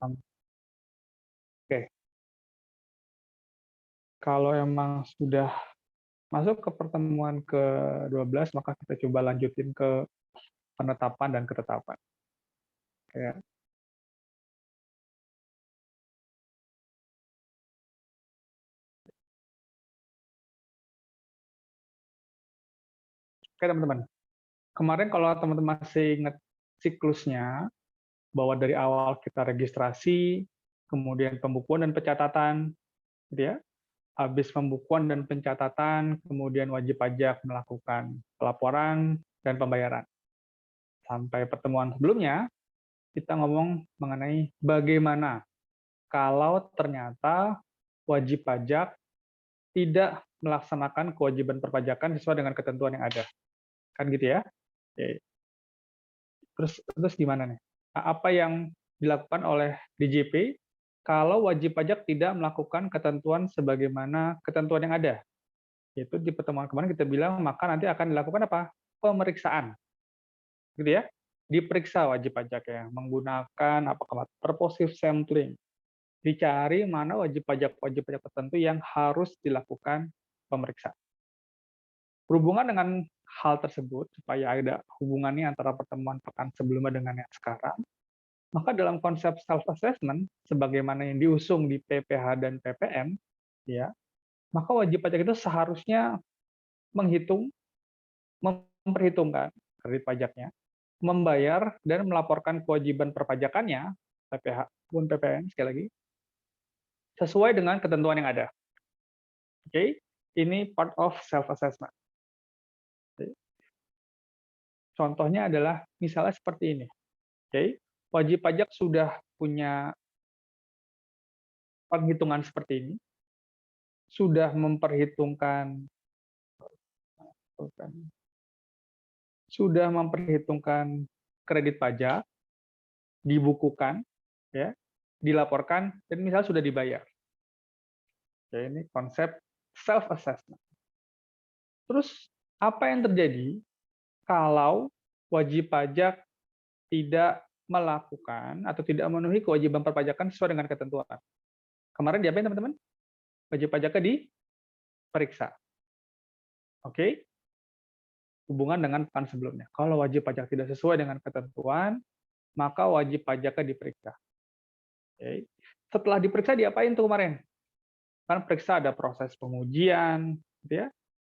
Oke, kalau emang sudah masuk ke pertemuan ke-12, maka kita coba lanjutin ke penetapan dan ketetapan. Ya. Oke, teman-teman. Kemarin kalau teman-teman masih ingat siklusnya, bahwa dari awal kita registrasi, kemudian pembukuan dan pencatatan, gitu ya. Habis pembukuan dan pencatatan, kemudian wajib pajak melakukan pelaporan dan pembayaran. Sampai pertemuan sebelumnya, kita ngomong mengenai bagaimana kalau ternyata wajib pajak tidak melaksanakan kewajiban perpajakan sesuai dengan ketentuan yang ada. Kan gitu ya? Oke. Terus gimana nih? Apa yang dilakukan oleh DJP kalau wajib pajak tidak melakukan ketentuan sebagaimana ketentuan yang ada? Itu di pertemuan kemarin kita bilang, maka nanti akan dilakukan apa? Pemeriksaan. Gitu ya? Diperiksa wajib pajak ya, menggunakan apa, purposive sampling. Dicari mana wajib pajak tertentu yang harus dilakukan pemeriksaan. Berhubungan dengan hal tersebut, supaya ada hubungannya antara pertemuan pekan sebelumnya dengan yang sekarang, maka dalam konsep self-assessment, sebagaimana yang diusung di PPh dan PPM, ya, maka wajib pajak itu seharusnya menghitung, memperhitungkan kredit pajaknya, membayar dan melaporkan kewajiban perpajakannya, PPh pun PPM, sekali lagi, sesuai dengan ketentuan yang ada. Oke, ini part of self-assessment. Contohnya adalah misalnya seperti ini. Oke, wajib pajak sudah punya penghitungan seperti ini, sudah memperhitungkan kredit pajak, dibukukan, ya, dilaporkan, dan misalnya sudah dibayar. Oke, ini konsep self-assessment. Terus, apa yang terjadi kalau wajib pajak tidak melakukan atau tidak memenuhi kewajiban perpajakan sesuai dengan ketentuan? Kemarin diapain, teman-teman? Wajib pajaknya diperiksa. Oke? Hubungan dengan pekan sebelumnya. Kalau wajib pajak tidak sesuai dengan ketentuan, maka wajib pajaknya diperiksa. Oke. Setelah diperiksa diapain tuh kemarin? Kan periksa ada proses pengujian, gitu ya,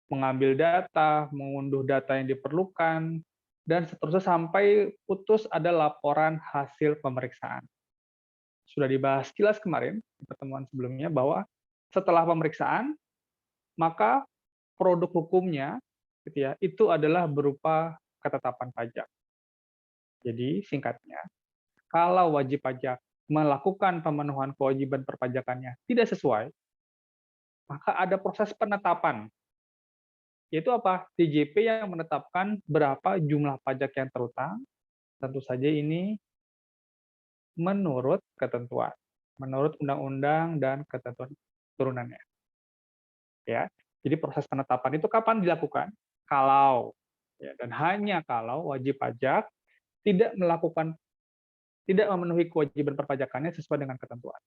mengambil data, mengunduh data yang diperlukan, dan seterusnya sampai putus ada laporan hasil pemeriksaan. Sudah dibahas jelas kemarin di pertemuan sebelumnya bahwa setelah pemeriksaan, maka produk hukumnya, gitu ya, itu adalah berupa ketetapan pajak. Jadi singkatnya, kalau wajib pajak melakukan pemenuhan kewajiban perpajakannya tidak sesuai, maka ada proses penetapan. Yaitu apa? DJP yang menetapkan berapa jumlah pajak yang terutang. Tentu saja ini menurut ketentuan, menurut undang-undang dan ketentuan turunannya. Ya. Jadi proses penetapan itu kapan dilakukan? Kalau, ya, dan hanya kalau wajib pajak tidak memenuhi kewajiban perpajakannya sesuai dengan ketentuan.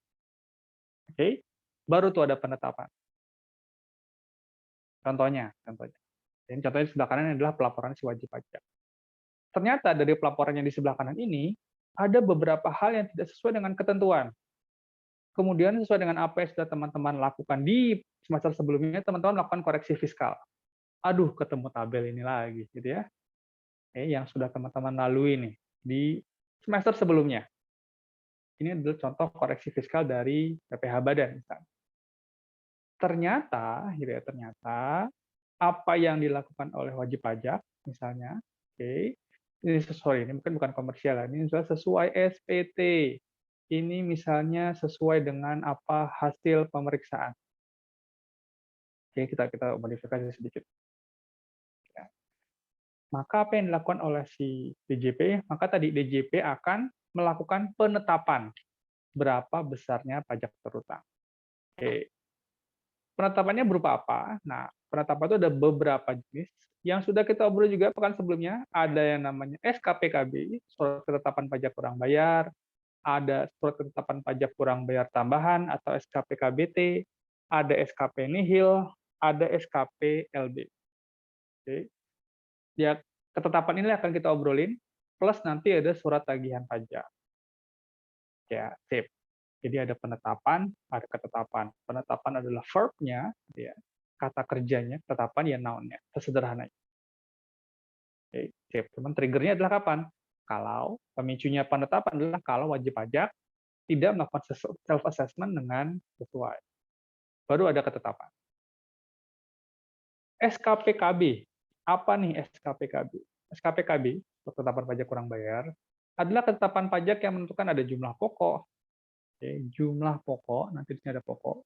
Oke, baru tuh ada penetapan. Contohnya. Ini contohnya di sebelah kanan adalah pelaporan si wajib pajak. Ternyata dari pelaporan yang di sebelah kanan ini, ada beberapa hal yang tidak sesuai dengan ketentuan. Kemudian sesuai dengan apa yang sudah teman-teman lakukan di semester sebelumnya, teman-teman melakukan koreksi fiskal. Aduh, ketemu tabel ini lagi, gitu ya. Yang sudah teman-teman lalui nih di semester sebelumnya. Ini adalah contoh koreksi fiskal dari PPh Badan, misalnya. Ternyata apa yang dilakukan oleh wajib pajak, misalnya, oke, ini mungkin bukan komersial, ini sesuai SPT. Ini misalnya sesuai dengan apa hasil pemeriksaan. Oke, kita modifikasi sedikit. Ya. Maka apa yang dilakukan oleh si DJP? Maka tadi DJP akan melakukan penetapan berapa besarnya pajak terutang. Oke. Penetapannya berupa apa? Nah, penetapan itu ada beberapa jenis. Yang sudah kita obrol juga pekan sebelumnya, ada yang namanya SKPKB, Surat Ketetapan Pajak Kurang Bayar, ada surat ketetapan pajak kurang bayar tambahan atau SKP KBT, ada SKP nihil, ada SKP LB. Oke. Ya, ketetapan ini akan kita obrolin, plus nanti ada surat tagihan pajak. Ya, sip. Jadi ada penetapan, ada ketetapan. Penetapan adalah verb-nya, ya, kata kerjanya, ketetapan ya noun-nya, sesederhananya. Oke, sip. Cuman trigger-nya adalah kapan? Kalau pemicunya penetapan adalah kalau wajib pajak tidak melakukan self-assessment dengan sesuai. Baru ada ketetapan. SKPKB. Apa nih SKPKB? SKPKB, ketetapan pajak kurang bayar, adalah ketetapan pajak yang menentukan ada jumlah pokok, oke, jumlah pokok, nanti di sini ada pokok,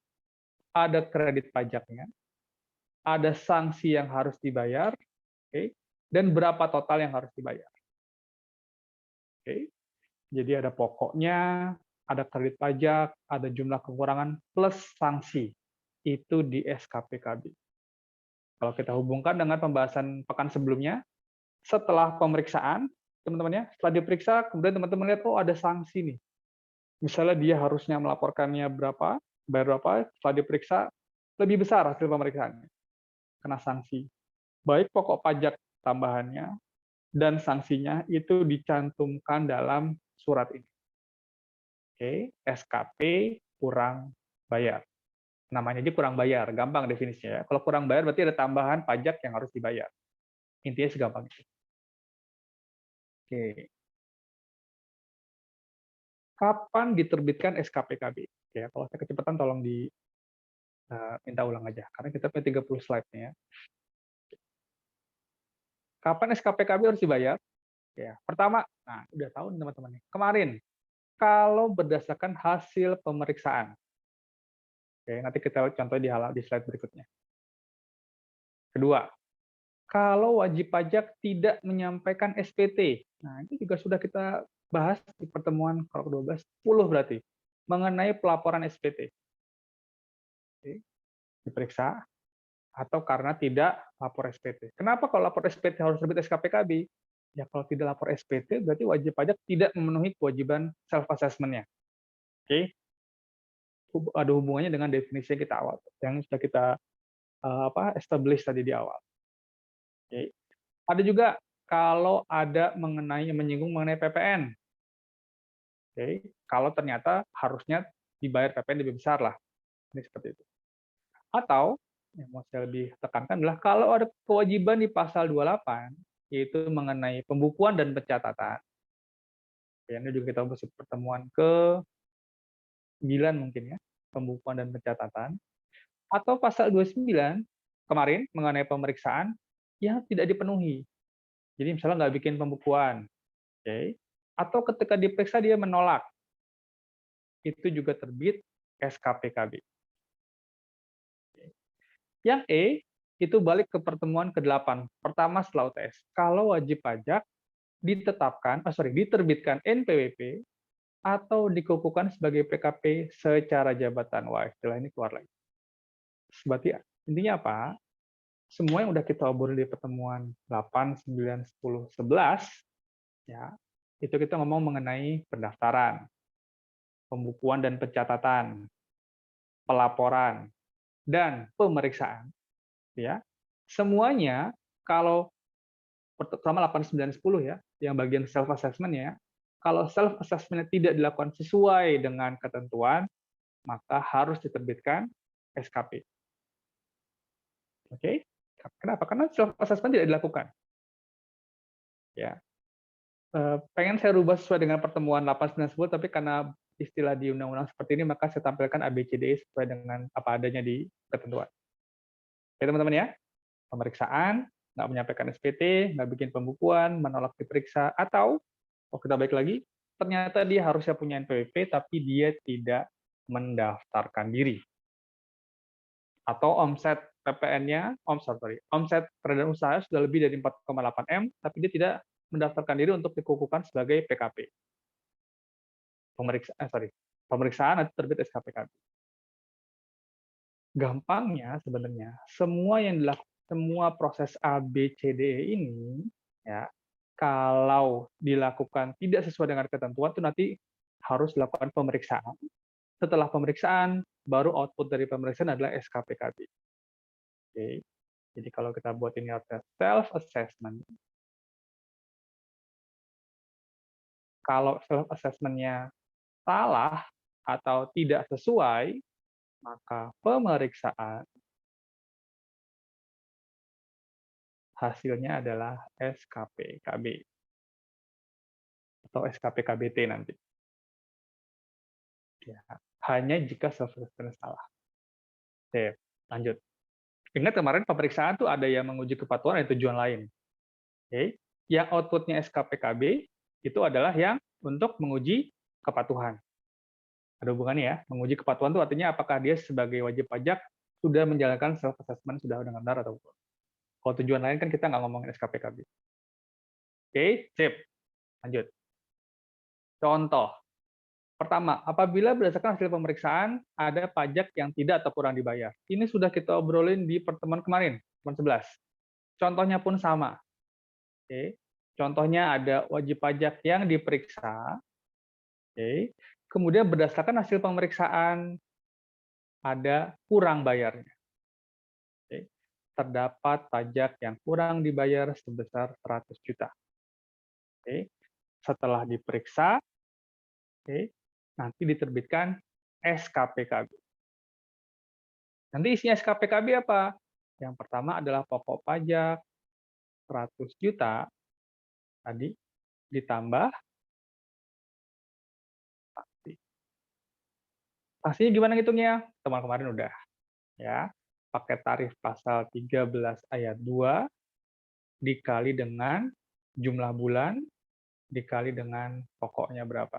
ada kredit pajaknya, ada sanksi yang harus dibayar, oke, dan berapa total yang harus dibayar. Oke. Jadi ada pokoknya, ada kredit pajak, ada jumlah kekurangan, plus sanksi. Itu di SKPKB. Kalau kita hubungkan dengan pembahasan pekan sebelumnya, setelah pemeriksaan, teman-teman ya, setelah diperiksa, kemudian teman-teman lihat, oh ada sanksi nih. Misalnya dia harusnya melaporkannya berapa, bayar berapa, setelah diperiksa, lebih besar hasil pemeriksaannya. Kena sanksi. Baik pokok pajak tambahannya, dan sanksinya itu dicantumkan dalam surat ini. Oke, SKP kurang bayar. Namanya aja kurang bayar, gampang definisinya ya. Kalau kurang bayar berarti ada tambahan pajak yang harus dibayar. Intinya segampang itu. Oke. Kapan diterbitkan SKPKB? Ya, kalau saya kecepatan tolong minta ulang aja, karena kita punya 30 slide nih ya. Kapan SKPKB harus dibayar? Ya, pertama, nah udah tahu nih teman-teman nih. Kemarin, kalau berdasarkan hasil pemeriksaan. Oke, nanti kita contoh di slide berikutnya. Kedua, kalau wajib pajak tidak menyampaikan SPT. Nah, ini juga sudah kita bahas di pertemuan kalau ke-12, 10 berarti, mengenai pelaporan SPT. Oke, diperiksa, atau karena tidak lapor SPT. Kenapa kalau lapor SPT harus terbit SKPKB? Ya kalau tidak lapor SPT berarti wajib pajak tidak memenuhi kewajiban self assessment-nya. Oke. Ada hubungannya dengan definisi yang kita awal, yang sudah kita establish tadi di awal. Oke. Ada juga kalau ada menyinggung mengenai PPN. Oke. Kalau ternyata harusnya dibayar PPN lebih besar lah. Ini seperti itu. Atau yang mau saya lebih tekankan adalah kalau ada kewajiban di pasal 28, yaitu mengenai pembukuan dan pencatatan. Ya, ini juga kita bahas pertemuan ke-9 mungkin ya, pembukuan dan pencatatan. Atau pasal 29 kemarin mengenai pemeriksaan yang tidak dipenuhi. Jadi misalnya nggak bikin pembukuan, oke? Atau ketika diperiksa dia menolak, itu juga terbit SKPKB. Yang E, itu balik ke pertemuan ke-8, pertama setelah UTS. Kalau wajib pajak diterbitkan NPWP atau dikukuhkan sebagai PKP secara jabatan. Wah, istilah ini keluar lagi. Berarti intinya apa? Semua yang udah kita obrolin di pertemuan 8, 9, 10, 11, ya, itu kita ngomong mengenai pendaftaran, pembukuan dan pencatatan, pelaporan, dan pemeriksaan. Ya, semuanya kalau pertama 8, 9, 10 ya, yang bagian self assessment-nya, kalau self assessment tidak dilakukan sesuai dengan ketentuan, maka harus diterbitkan SKP. Oke? Kenapa? Karena self assessment tidak dilakukan. Ya. Pengen saya rubah sesuai dengan pertemuan 8, 9, 10, tapi karena istilah di undang-undang seperti ini, maka saya tampilkan ABCDE sesuai dengan apa adanya di ketentuan. Oke, teman-teman ya. Pemeriksaan, nggak menyampaikan SPT, nggak bikin pembukuan, menolak diperiksa, atau kita balik lagi, ternyata dia harusnya punya NPWP, tapi dia tidak mendaftarkan diri. Atau omset PPN-nya, omset peredaran usaha sudah lebih dari 4,8 M, tapi dia tidak mendaftarkan diri untuk dikukuhkan sebagai PKP. Pemeriksaan nanti terbit SKPKB. Gampangnya sebenarnya semua proses ABCDE ini ya kalau dilakukan tidak sesuai dengan ketentuan itu nanti harus dilakukan pemeriksaan. Setelah pemeriksaan, baru output dari pemeriksaan adalah SKPKB. Oke. Jadi kalau kita buat ini ada self-assessment, kalau self-assessment-nya salah atau tidak sesuai, maka pemeriksaan hasilnya adalah SKPKB atau SKPKBT nanti. Ya, hanya jika self-assessment salah. Oke, lanjut. Ingat kemarin pemeriksaan tuh ada yang menguji kepatuhan, ada tujuan lain. Oke, yang outputnya SKPKB itu adalah yang untuk menguji kepatuhan. Ada hubungannya ya, menguji kepatuhan itu artinya apakah dia sebagai wajib pajak sudah menjalankan self-assessment sudah dengan benar atau bukan. Kalau tujuan lain kan kita nggak ngomongin SKPKB. Oke, sip. Lanjut. Contoh. Pertama, apabila berdasarkan hasil pemeriksaan ada pajak yang tidak atau kurang dibayar. Ini sudah kita obrolin di pertemuan kemarin, pertemuan 11. Contohnya pun sama. Oke. Contohnya ada wajib pajak yang diperiksa. Oke. Kemudian berdasarkan hasil pemeriksaan ada kurang bayarnya. Oke. Terdapat pajak yang kurang dibayar sebesar 100 juta. Oke. Setelah diperiksa, oke, nanti diterbitkan SKPKB. Nanti isinya SKPKB apa? Yang pertama adalah pokok pajak 100 juta tadi ditambah sanksi. Sanksinya gimana ngitungnya? Teman kemarin udah ya. Pakai tarif pasal 13 ayat 2 dikali dengan jumlah bulan dikali dengan pokoknya berapa.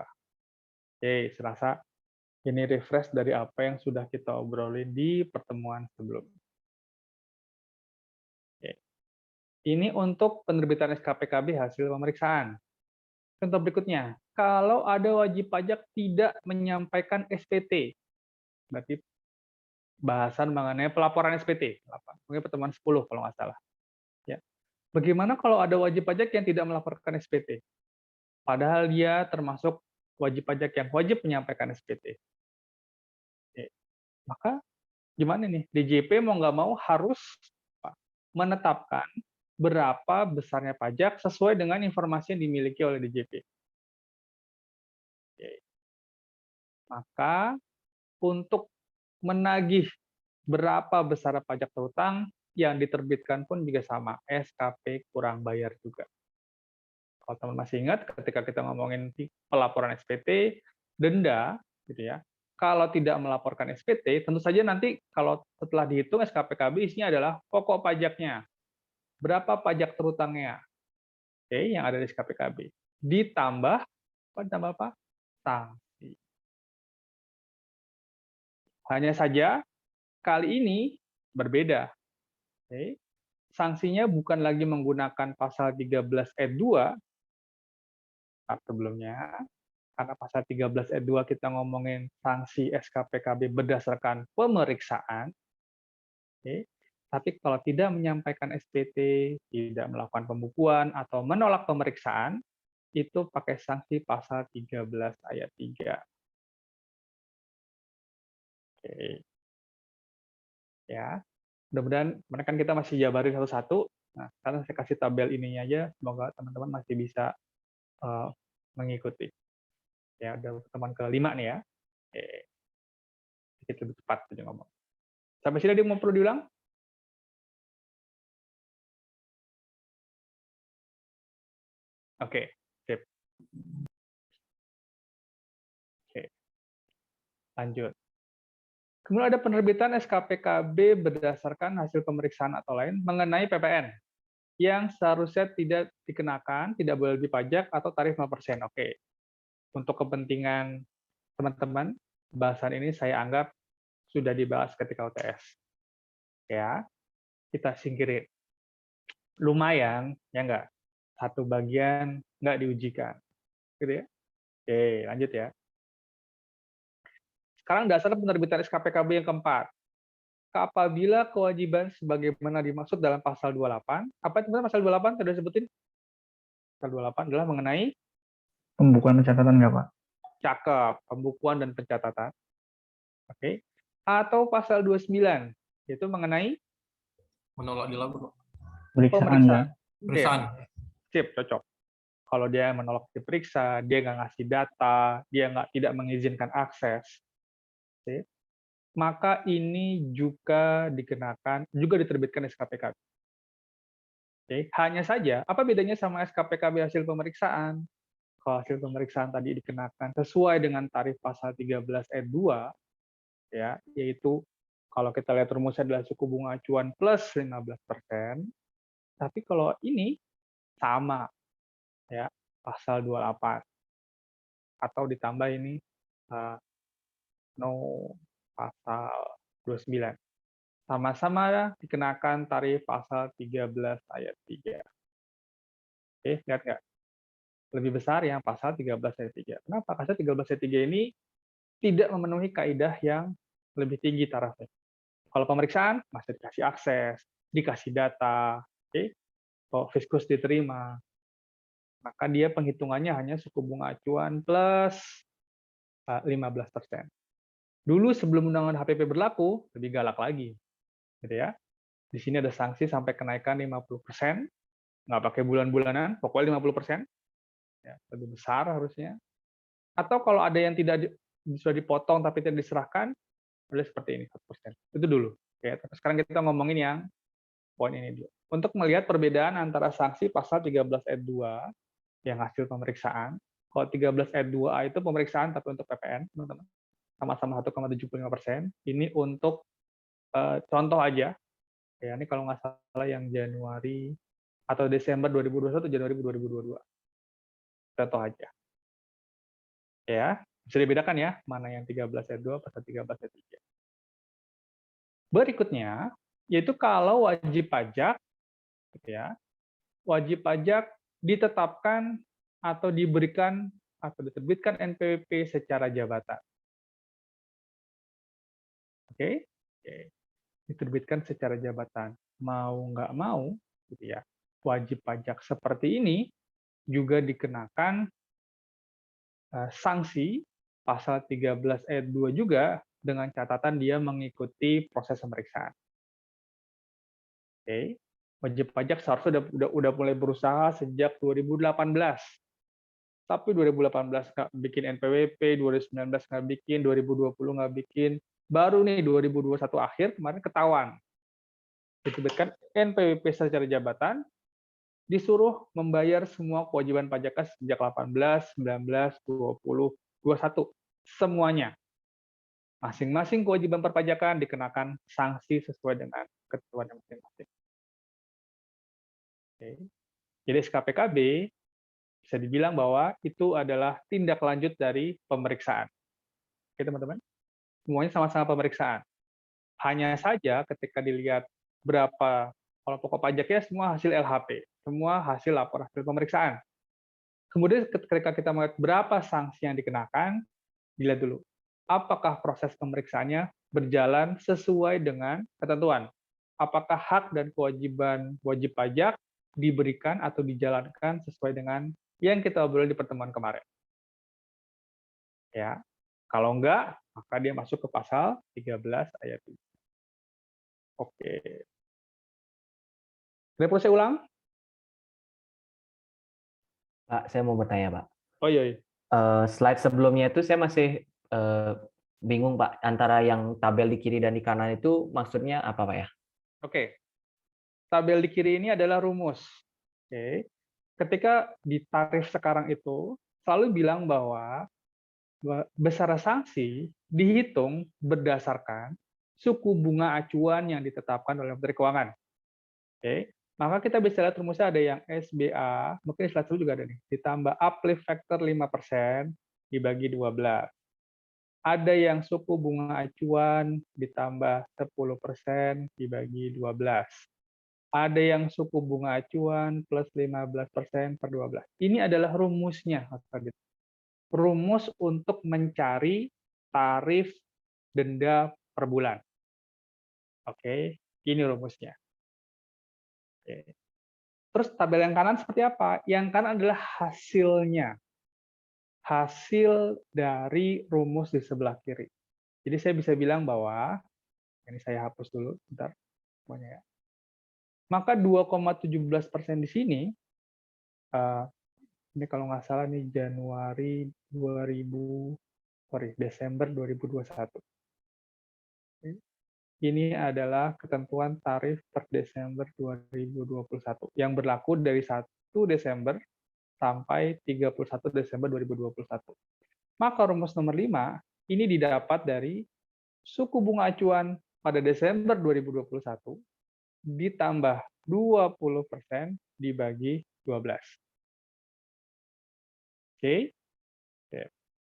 Oke, serasa ini refresh dari apa yang sudah kita obrolin di pertemuan sebelumnya. Oke. Ini untuk penerbitan SKPKB hasil pemeriksaan. Contoh berikutnya, kalau ada wajib pajak tidak menyampaikan SPT, berarti bahasan mengenai pelaporan SPT, mungkin pertemuan 10 kalau nggak salah. Ya. Bagaimana kalau ada wajib pajak yang tidak melaporkan SPT? Padahal dia termasuk wajib pajak yang wajib menyampaikan SPT. Oke. Maka gimana nih? DJP mau nggak mau harus menetapkan berapa besarnya pajak sesuai dengan informasi yang dimiliki oleh DJP. Oke. Maka untuk menagih berapa besar pajak terutang yang diterbitkan pun juga sama, SKP kurang bayar juga. Kalau teman masih ingat, ketika kita ngomongin pelaporan SPT, denda, gitu ya. Kalau tidak melaporkan SPT, tentu saja nanti kalau setelah dihitung SKPKB isinya adalah pokok pajaknya, berapa pajak terutangnya, oke, yang ada di SKPKB, ditambah apa? Sanksi. Hanya saja kali ini berbeda. Oke. Sanksinya bukan lagi menggunakan pasal 13 ayat 2 sebelumnya, karena pasal 13 ayat 2 kita ngomongin sanksi SKPKB berdasarkan pemeriksaan. Oke. Tapi kalau tidak menyampaikan SPT, tidak melakukan pembukuan, atau menolak pemeriksaan, itu pakai sanksi pasal 13 ayat 3. Oke. Ya. Mudah-mudahan kan kita masih jabarin satu-satu. Nah, sekarang saya kasih tabel ininya aja, semoga teman-teman masih bisa mengikuti. Ya, udah pertemuan ke-5 nih ya. Oke. Sedikit lebih cepat aja ngomong. Sampai sini dia mau perlu diulang? Oke, sip. Oke. Lanjut. Kemudian ada penerbitan SKPKB berdasarkan hasil pemeriksaan atau lain mengenai PPN yang seharusnya tidak dikenakan, tidak boleh dipajak atau tarif 5%. Oke. Untuk kepentingan teman-teman, bahasan ini saya anggap sudah dibahas ketika UTS. Ya, kita singkirin. Lumayan, ya enggak? Satu bagian nggak diujikan. Gitu ya. Oke, lanjut ya. Sekarang dasar penerbitan SKPKB yang keempat. Apabila kewajiban sebagaimana dimaksud dalam pasal 28, apa itu pasal 28 tadi sebutin? Pasal 28 adalah mengenai pembukuan pencatatan nggak, Pak? Cakep, pembukuan dan pencatatan. Oke. Atau pasal 29, yaitu mengenai Menolak dilapor, Pak. Pemeriksaan ya. Pemeriksaan. Sip, cocok. Kalau dia menolak diperiksa, dia nggak ngasih data, dia tidak mengizinkan akses, oke, maka ini juga diterbitkan SKPKB. Oke, hanya saja, apa bedanya sama SKPKB hasil pemeriksaan? Kalau hasil pemeriksaan tadi dikenakan sesuai dengan tarif pasal 13 ayat 2, ya, yaitu kalau kita lihat rumusnya adalah suku bunga acuan plus 15%, tapi kalau ini sama, ya, pasal 28 atau ditambah ini no pasal 29. Sama-sama dikenakan tarif pasal 13 ayat 3. Oke, lihat nggak? Lebih besar yang pasal 13 ayat 3. Kenapa? Pasal 13 ayat 3 ini tidak memenuhi kaidah yang lebih tinggi tarafnya. Kalau pemeriksaan, masih dikasih akses, dikasih data, oke? Kalau fiskus diterima, maka dia penghitungannya hanya suku bunga acuan plus 15%. Dulu sebelum undang-undang HPP berlaku, lebih galak lagi, gitu ya. Di sini ada sanksi sampai kenaikan 50%, nggak pakai bulan-bulanan, pokoknya 50%, ya, lebih besar harusnya. Atau kalau ada yang sudah dipotong tapi tidak diserahkan, boleh seperti ini, 1%. Itu dulu. Ya, sekarang kita ngomongin yang poin ini dulu. Untuk melihat perbedaan antara sanksi pasal 13 ayat 2 yang hasil pemeriksaan. Kalau 13 ayat 2A itu pemeriksaan tapi untuk PPN, teman-teman. Sama-sama 1,75%. Ini untuk contoh aja. Ya, ini kalau nggak salah yang Januari atau Desember 2021, Januari 2022. Contoh aja. Ya, bisa dibedakan ya, mana yang 13 ayat 2, pasal 13 ayat 3. Berikutnya, yaitu kalau wajib pajak, gitu ya, wajib pajak ditetapkan atau diberikan atau diterbitkan NPWP secara jabatan. Oke? Oke. Diterbitkan secara jabatan. Mau nggak mau, gitu ya, wajib pajak seperti ini juga dikenakan sanksi pasal 13 ayat 2 juga dengan catatan dia mengikuti proses pemeriksaan. Oke. Wajib pajak seharusnya udah mulai berusaha sejak 2018. Tapi 2018 nggak bikin NPWP, 2019 nggak bikin, 2020 nggak bikin, baru nih 2021 akhir kemarin ketahuan. Diterbitkan NPWP secara jabatan, disuruh membayar semua kewajiban pajaknya sejak 18, 19, 20, 21. Semuanya. Masing-masing kewajiban perpajakan dikenakan sanksi sesuai dengan ketentuan masing-masing. Oke. Jadi SKPKB bisa dibilang bahwa itu adalah tindak lanjut dari pemeriksaan. Oke, teman-teman. Semuanya sama-sama pemeriksaan. Hanya saja ketika dilihat berapa, kalau pokok pajaknya semua hasil LHP, semua hasil lapor hasil pemeriksaan. Kemudian ketika kita melihat berapa sanksi yang dikenakan, dilihat dulu. Apakah proses pemeriksaannya berjalan sesuai dengan ketentuan? Apakah hak dan kewajiban wajib pajak diberikan atau dijalankan sesuai dengan yang kita obrolin di pertemuan kemarin? Ya, kalau enggak, maka dia masuk ke pasal 13 ayat 3. Oke. Perlu saya ulang? Pak, saya mau bertanya, Pak. Oh iya. Slide sebelumnya itu saya masih bingung, Pak, antara yang tabel di kiri dan di kanan itu maksudnya apa, Pak ya? Oke. Tabel di kiri ini adalah rumus. Oke. Ketika di tarif sekarang itu selalu bilang bahwa besaran sanksi dihitung berdasarkan suku bunga acuan yang ditetapkan oleh Menteri Keuangan. Oke. Maka kita bisa lihat rumusnya ada yang SBA, mungkin slide dulu juga ada nih, ditambah uplift factor 5% dibagi 12. Ada yang suku bunga acuan ditambah 10% dibagi 12. Ada yang suku bunga acuan plus 15% per 12. Ini adalah rumusnya. Rumus untuk mencari tarif denda per bulan. Oke, ini rumusnya. Oke. Terus tabel yang kanan seperti apa? Yang kanan adalah hasilnya. hasil dari rumus di sebelah kiri. Jadi saya bisa bilang bahwa, ini saya hapus dulu, bentar, semuanya ya. Maka 2,17% di sini, ini kalau nggak salah nih Desember 2021. Ini adalah ketentuan tarif per Desember 2021 yang berlaku dari 1 Desember sampai 31 Desember 2021. Maka rumus nomor 5 ini didapat dari suku bunga acuan pada Desember 2021 ditambah 20% dibagi 12. Oke.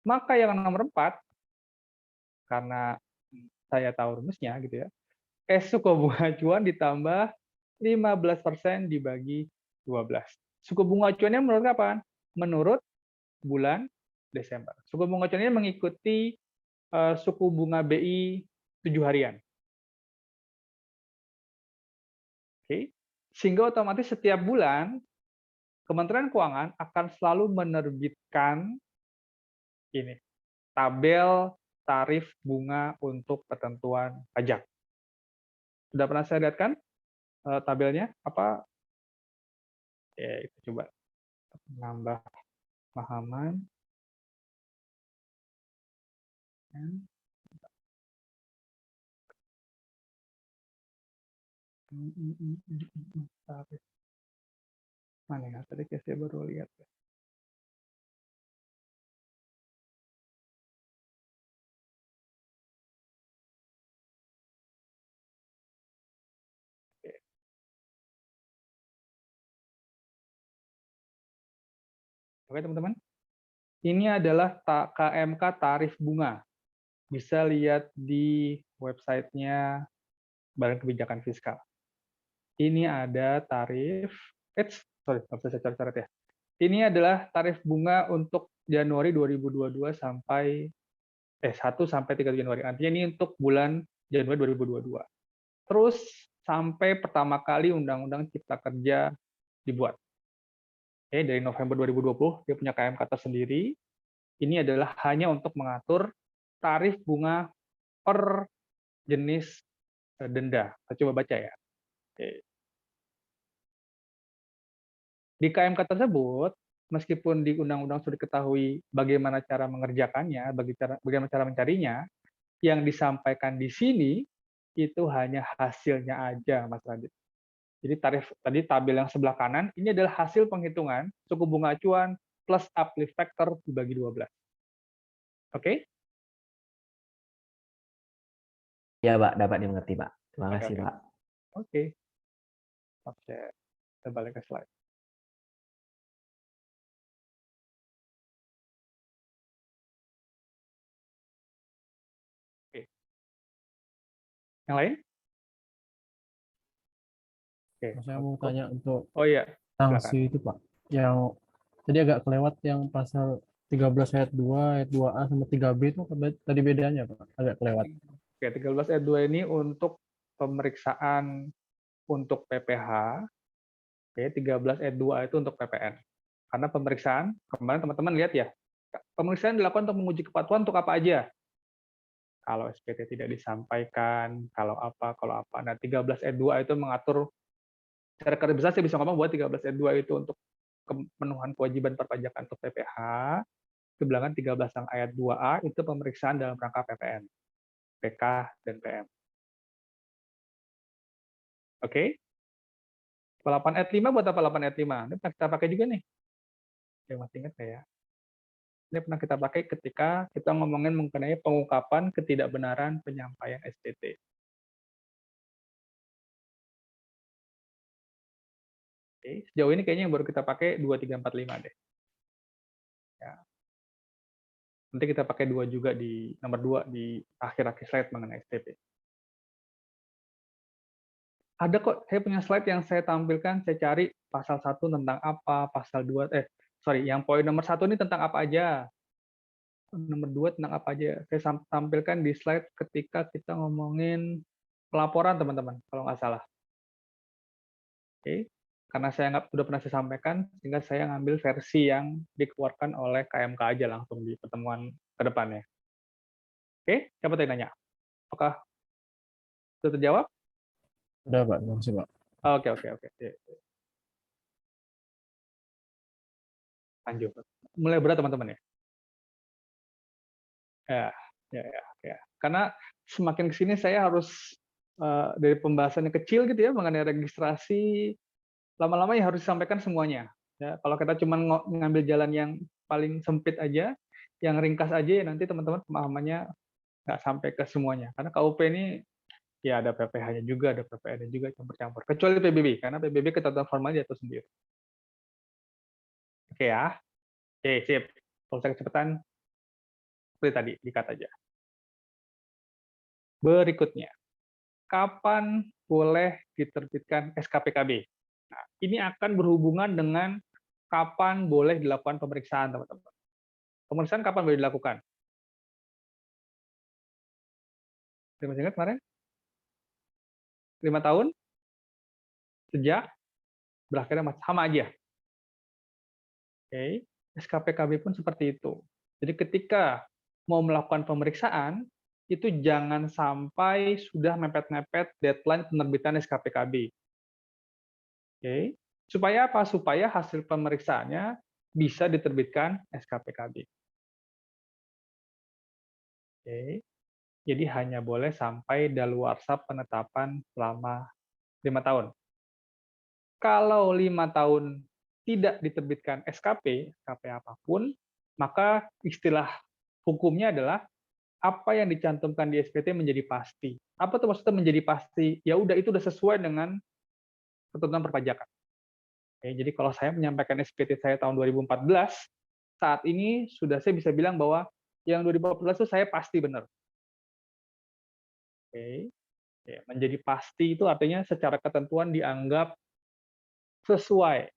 Maka yang nomor 4, karena saya tahu rumusnya gitu ya, suku bunga acuan ditambah 15% dibagi 12. Suku bunga acuannya menurut kapan? Menurut bulan Desember. Suku bunga acuannya mengikuti suku bunga BI 7 harian. Oke. Sehingga otomatis setiap bulan Kementerian Keuangan akan selalu menerbitkan ini tabel tarif bunga untuk ketentuan pajak. Sudah pernah saya lihat kan tabelnya? Apa? Oke, kita coba nambah pemahaman. Tarif. Mana ya? Tadi saya baru lihat. Oke teman-teman, ini adalah KMK tarif bunga. Bisa lihat di websitenya Badan Kebijakan Fiskal. Ini ada tarif, sorry, nggak bisa saya coret-coret ya. Ini adalah tarif bunga untuk Januari 2022 sampai 1 sampai 3 Januari. Artinya ini untuk bulan Januari 2022. Terus sampai pertama kali Undang-Undang Cipta Kerja dibuat. Dari November 2020 dia punya KMK tersendiri. Ini adalah hanya untuk mengatur tarif bunga per jenis denda. Kita coba baca ya. Di KMK tersebut, meskipun di undang-undang sudah diketahui bagaimana cara mengerjakannya, bagaimana cara mencarinya, yang disampaikan di sini itu hanya hasilnya aja, Mas Radit. Jadi tarif tadi tabel yang sebelah kanan ini adalah hasil penghitungan suku bunga acuan plus uplift factor dibagi 12. Oke? Ya, Pak, dapat dimengerti, Pak. Terima kasih, Oke. Pak. Oke. Oke. Kita balik ke slide. Oke. Yang lain? Oke. Saya mau tanya untuk Oh iya, sanksi itu Pak. Yang tadi agak kelewat yang pasal 13 ayat 2, ayat 2A sama 3B itu tadi bedanya Pak, agak kelewat. Oke, 13 ayat 2 ini untuk pemeriksaan untuk PPH. Oke, 13 ayat 2 itu untuk PPN. Karena pemeriksaan, kemarin teman-teman lihat ya, pemeriksaan dilakukan untuk menguji kepatuhan untuk apa aja. Kalau SPT tidak disampaikan, kalau apa. Nah, 13 ayat 2 itu mengatur, secara garis besar saya bisa ngomong bahwa 13 ayat 2 itu untuk pemenuhan kewajiban perpajakan untuk PPH. Kebelangan 13 ayat 2A itu pemeriksaan dalam rangka PPN, PK, dan PM. Oke? 8 ayat 5 buat apa 8 ayat 5? Ini pernah kita pakai juga nih. Oke, masih ingat ya? Ini pernah kita pakai ketika kita ngomongin mengenai pengungkapan ketidakbenaran penyampaian SPT. Oke, sejauh ini kayaknya yang baru kita pakai 2, 3, 4, 5 deh. Ya. Nanti kita pakai 2 juga di nomor 2 di akhir-akhir slide mengenai SPT. Ada kok, saya punya slide yang saya tampilkan, saya cari pasal 1 tentang apa, pasal 2, yang poin nomor 1 ini tentang apa aja. Nomor 2 tentang apa aja. Saya tampilkan di slide ketika kita ngomongin pelaporan, teman-teman, kalau nggak salah. Oke. karena saya udah pernah saya sampaikan, sehingga saya ngambil versi yang dikeluarkan oleh KMK aja langsung di pertemuan ke depannya. Oke, siapa tadi nanya? Apakah sudah terjawab? Udah Pak, terima kasih Pak. Oke. Ya, lanjut. Mulai berat teman-teman ya? Ya. Karena semakin kesini saya harus dari pembahasan yang kecil gitu ya mengenai registrasi, lama-lama ya harus disampaikan semuanya. Ya, kalau kita cuma ngambil jalan yang paling sempit aja, yang ringkas aja, ya nanti teman-teman pemahamannya nggak sampai ke semuanya. Karena KUP ini ya ada PPh-nya juga, ada PPN-nya juga campur-campur. Kecuali PBB, karena PBB ketentuan formal diatur sendiri. Oke ya. Oke, sip. Kalau saya kecepatan, seperti tadi, dikat aja. Berikutnya, kapan boleh diterbitkan SKPKB? Nah, ini akan berhubungan dengan kapan boleh dilakukan pemeriksaan, teman-teman. Pemeriksaan kapan boleh dilakukan? Masih ingat kemarin? 5 tahun? Sejak berakhirnya sama aja. Oke, SKPKB pun seperti itu. Jadi ketika mau melakukan pemeriksaan, itu jangan sampai sudah mepet-mepet deadline penerbitan SKPKB. Oke, supaya apa? Supaya hasil pemeriksaannya bisa diterbitkan SKPKB. Oke, jadi hanya boleh sampai daluarsa penetapan selama 5 tahun. Kalau 5 tahun tidak diterbitkan SKP apapun, maka istilah hukumnya adalah apa yang dicantumkan di SPT menjadi pasti. Apa tuh maksudnya menjadi pasti? Ya udah itu udah sesuai dengan ketentuan perpajakan. Oke, jadi kalau saya menyampaikan SPT saya tahun 2014, saat ini sudah saya bisa bilang bahwa yang 2014 itu saya pasti benar. Oke, ya, menjadi pasti itu artinya secara ketentuan dianggap sesuai.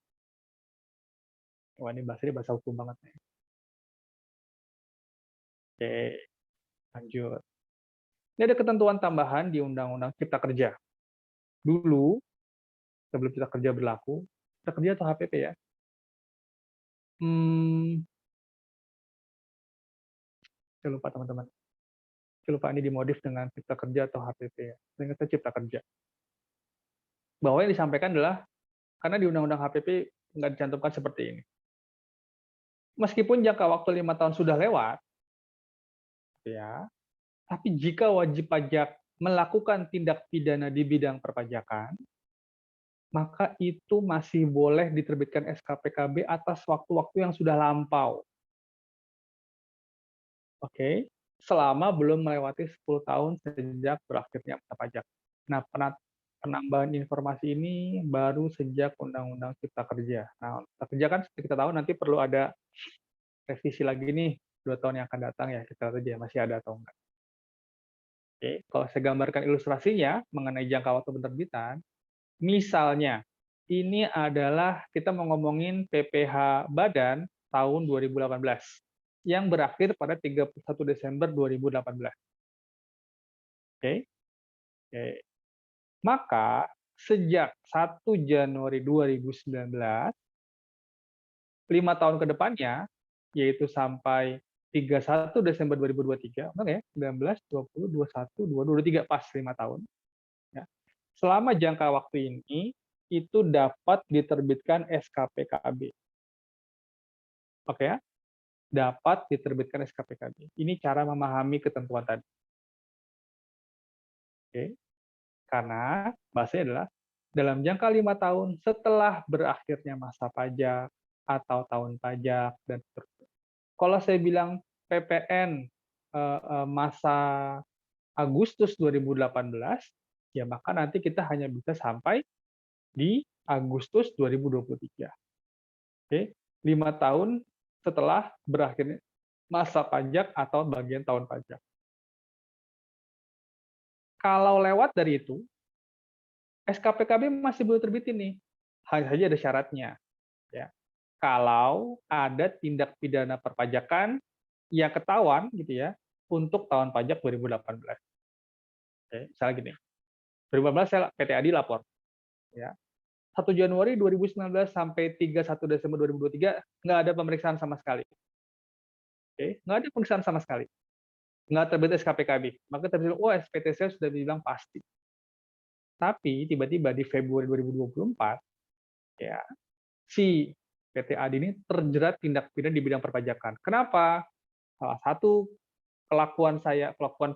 Wah, ini bahasa hukum banget nih. Oke, lanjut. Ini ada ketentuan tambahan di Undang-Undang Cipta Kerja. Dulu, sebelum Cipta Kerja berlaku, Cipta Kerja atau HPP ya? Saya lupa teman-teman. Saya lupa ini dimodif dengan Cipta Kerja atau HPP ya. Saya Cipta Kerja. Bahwa yang disampaikan adalah, karena di Undang-Undang HPP nggak dicantumkan seperti ini. Meskipun jangka waktu 5 tahun sudah lewat, ya, tapi jika wajib pajak melakukan tindak pidana di bidang perpajakan, maka itu masih boleh diterbitkan SKPKB atas waktu-waktu yang sudah lampau. Oke, selama belum melewati 10 tahun sejak berakhirnya masa pajak. Nah, penambahan informasi ini baru sejak Undang-Undang Cipta Kerja. Nah, Cipta Kerja kan seperti kita tahu nanti perlu ada revisi lagi nih 2 tahun yang akan datang ya, kita lihat aja masih ada atau enggak. Oke, kalau saya gambarkan ilustrasinya mengenai jangka waktu penerbitan, misalnya ini adalah kita mau ngomongin PPh Badan tahun 2018 yang berakhir pada 31 Desember 2018. Oke. Maka sejak 1 Januari 2019, 5 tahun ke depannya, yaitu sampai 31 Desember 2023, benar ya? 19, 20, 21, 22, 23, pas 5 tahun. Ya. Selama jangka waktu ini, itu dapat diterbitkan SKPKB. Oke ya? Dapat diterbitkan SKPKB. Ini cara memahami ketentuan tadi. Oke. Karena bahasanya adalah dalam jangka 5 tahun setelah berakhirnya masa pajak atau tahun pajak dan seterusnya. Kalau saya bilang PPN masa Agustus 2018, ya maka nanti kita hanya bisa sampai di Agustus 2023. Oke, 5 tahun setelah berakhirnya masa pajak atau bagian tahun pajak. Kalau lewat dari itu, SKPKB masih belum terbitin nih. Hanya saja ada syaratnya. Ya. Kalau ada tindak pidana perpajakan yang ketahuan gitu ya untuk tahun pajak 2018. Oke, misalnya gini. 2018 saya PT Adi lapor. Ya. 1 Januari 2019 sampai 31 Desember 2023 nggak ada pemeriksaan sama sekali. Oke, nggak ada pemeriksaan sama sekali. Nggak terbit SKPKB. Maka terbilang, oh SPT saya sudah dibilang pasti. Tapi tiba-tiba di Februari 2024, ya, si PT Adi ini terjerat tindak pidana di bidang perpajakan. Kenapa? Salah satu kelakuan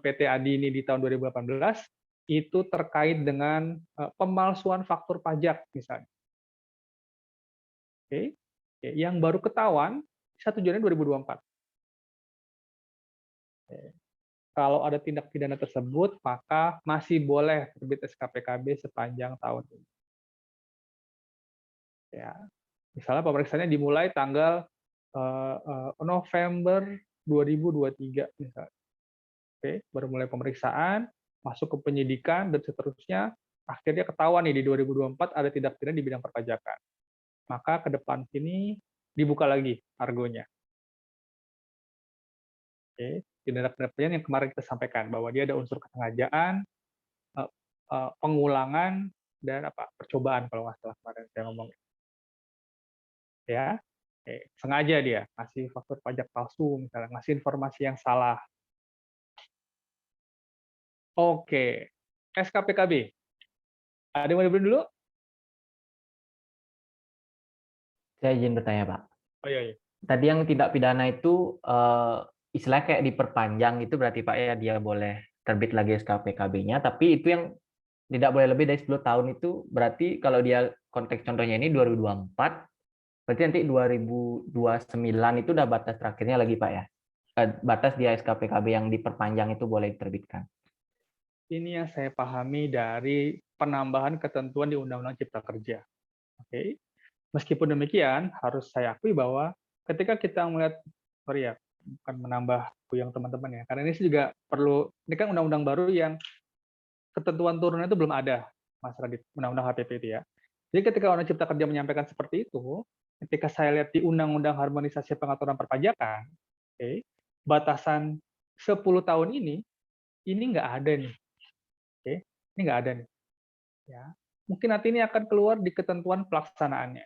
PT Adi ini di tahun 2018 itu terkait dengan pemalsuan faktur pajak misalnya. Oke, yang baru ketahuan 1 Januari 2024. Kalau ada tindak pidana tersebut, maka masih boleh terbit SKPKB sepanjang tahun ini. Ya, misalnya pemeriksaannya dimulai tanggal November 2023 misalnya. Oke, baru mulai pemeriksaan, masuk ke penyidikan dan seterusnya, akhirnya ketahuan nih di 2024 ada tindak pidana di bidang perpajakan. Maka ke depan sini dibuka lagi argonya. Oke, tindak pidana yang kemarin kita sampaikan bahwa dia ada unsur kesengajaan, pengulangan dan percobaan kalau nggak salah kemarin saya ngomong. Ya, sengaja dia ngasih faktur pajak palsu misalnya, ngasih informasi yang salah. Oke, SKPKB. Ada yang mau dibeli dulu? Saya izin bertanya, Pak. Oh iya. Tadi yang tindak pidana itu istilahnya kayak diperpanjang itu berarti Pak ya dia boleh terbit lagi SKPKB-nya, tapi itu yang tidak boleh lebih dari 10 tahun itu berarti kalau dia konteks contohnya ini 2024, berarti nanti 2029 itu udah batas terakhirnya lagi Pak ya? Batas dia SKPKB yang diperpanjang itu boleh diterbitkan. Ini yang saya pahami dari penambahan ketentuan di Undang-Undang Cipta Kerja. Oke. Meskipun demikian, harus saya akui bahwa ketika kita melihat, bukan menambah yang teman-teman ya, karena ini juga perlu, ini kan undang-undang baru yang ketentuan turunannya itu belum ada, Mas Radit, Undang-Undang HPP itu ya. Jadi ketika Undang Cipta Kerja menyampaikan seperti itu, ketika saya lihat di Undang-Undang Harmonisasi Pengaturan Perpajakan, batasan 10 tahun ini nggak ada nih. Ini nggak ada nih. Ya. Mungkin nanti ini akan keluar di ketentuan pelaksanaannya.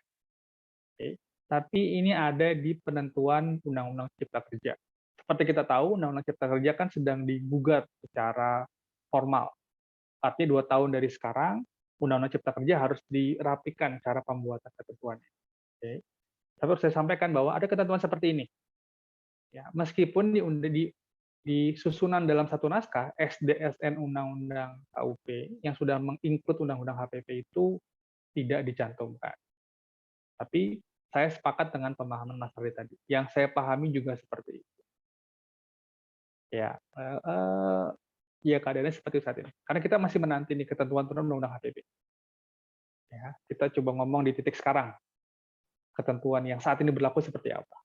Tapi ini ada di penentuan Undang-Undang Cipta Kerja. Seperti kita tahu, Undang-Undang Cipta Kerja kan sedang digugat secara formal. Artinya 2 tahun dari sekarang, Undang-Undang Cipta Kerja harus dirapikan cara pembuatan ketentuannya. Tapi harus saya sampaikan bahwa ada ketentuan seperti ini. Ya, meskipun di susunan dalam satu naskah, SDSN Undang-Undang KUP yang sudah menginclude Undang-Undang HPP itu tidak dicantumkan. Tapi saya sepakat dengan pemahaman Mas Ari tadi. Yang saya pahami juga seperti itu. Ya, keadaannya seperti saat ini. Karena kita masih menanti nih ketentuan turunan Undang-Undang HPP. Ya, kita coba ngomong di titik sekarang. Ketentuan yang saat ini berlaku seperti apa.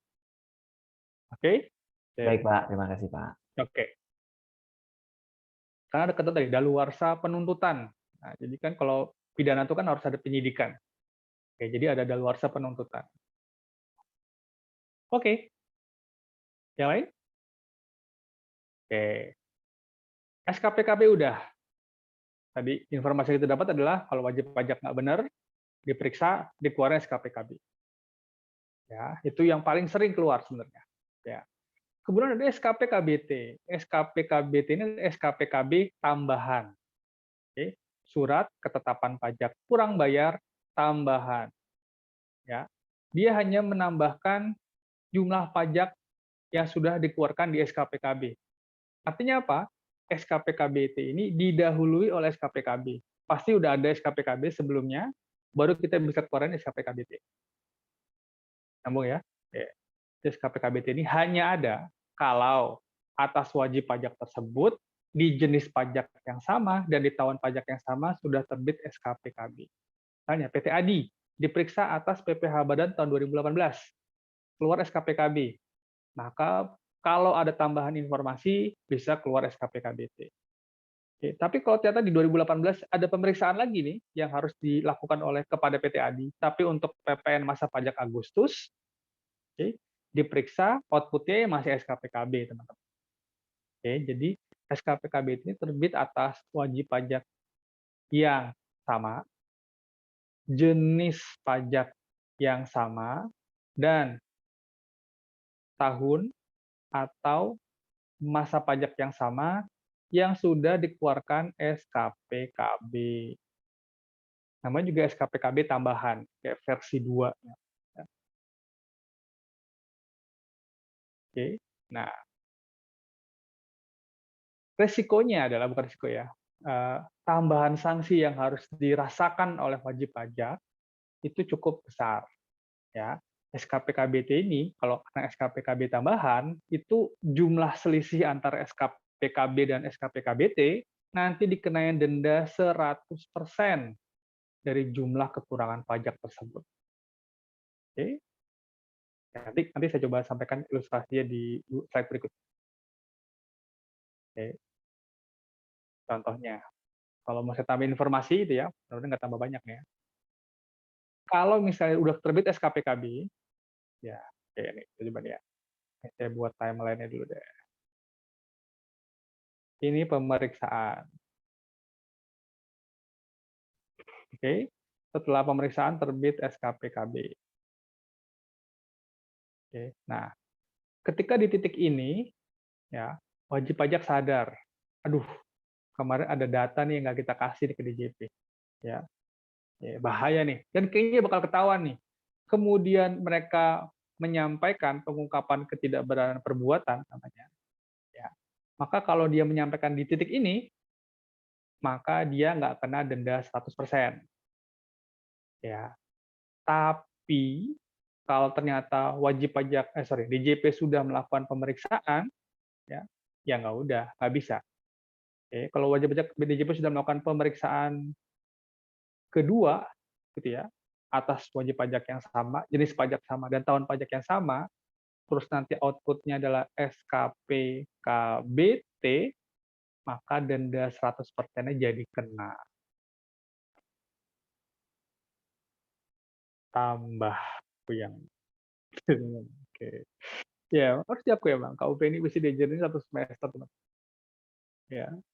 Oke? Baik Pak, terima kasih Pak. Oke. Karena ada ketentuan tadi, daluarsa penuntutan. Nah, jadi kan kalau pidana itu kan harus ada penyidikan. Oke, jadi ada daluarsa penuntutan. Oke. Yang lain? Oke. SKPKB udah. Tadi informasi yang kita dapat adalah kalau wajib pajak nggak benar, diperiksa, dikeluarkan SKPKB. Ya, itu yang paling sering keluar sebenarnya. Ya. Kemudian ada SKPKBT. SKPKBT ini SKPKB tambahan. Oke. Surat ketetapan pajak kurang bayar tambahan. Ya. Dia hanya menambahkan jumlah pajak yang sudah dikeluarkan di SKPKB. Artinya apa? SKPKBT ini didahului oleh SKPKB. Pasti udah ada SKPKB sebelumnya, baru kita bisa keluarin SKPKBT. Nyambung ya? SKPKBT ini hanya ada kalau atas wajib pajak tersebut di jenis pajak yang sama dan di tahun pajak yang sama sudah terbit SKPKB. Misalnya PT Adi diperiksa atas PPh Badan tahun 2018, keluar SKPKB. Maka kalau ada tambahan informasi bisa keluar SKPKBT. Oke, tapi kalau ternyata di 2018 ada pemeriksaan lagi nih yang harus dilakukan kepada PT Adi, tapi untuk PPN masa pajak Agustus, diperiksa outputnya masih SKPKB, teman-teman. Oke, jadi SKPKB ini terbit atas wajib pajak yang sama, jenis pajak yang sama dan tahun atau masa pajak yang sama yang sudah dikeluarkan SKPKB. Namanya juga SKPKB tambahan, kayak versi 2. Ya. Oke. Nah, resikonya adalah, bukan resiko ya, tambahan sanksi yang harus dirasakan oleh wajib pajak itu cukup besar. Ya. SKPKBT ini, kalau kena SKPKB tambahan, itu jumlah selisih antara SKPKB dan SKPKBT nanti dikenain denda 100% dari jumlah kekurangan pajak tersebut. Oke. Nanti saya coba sampaikan ilustrasinya di slide berikut. Oke. Contohnya, kalau mau saya tambah informasi itu ya, mudah-mudahan nggak tambah banyak ya. Kalau misalnya udah terbit SKPKB, ya, kayak ini, coba nih ya. Saya buat timeline-nya dulu deh. Ini pemeriksaan. Oke, setelah pemeriksaan terbit SKPKB. Oke, nah, ketika di titik ini, ya, wajib pajak sadar, aduh, kemarin ada data nih yang nggak kita kasih ke DJP, ya, bahaya nih, dan kayaknya bakal ketahuan nih. Kemudian mereka menyampaikan pengungkapan ketidakbenaran perbuatan, namanya, ya, maka kalau dia menyampaikan di titik ini, maka dia nggak kena denda 100%. Ya. Tapi kalau ternyata wajib pajak, DJP sudah melakukan pemeriksaan, ya nggak bisa. Oke, kalau wajib pajak DJP sudah melakukan pemeriksaan kedua, gitu ya, atas wajib pajak yang sama, jenis pajak sama, dan tahun pajak yang sama, terus nanti output-nya adalah SKPKBT, maka denda 100%-nya jadi kena. Tambah yang oke. Ya, harus diakui ya Bang, KUP ini mesti diajarin 1 semester, teman. Ya.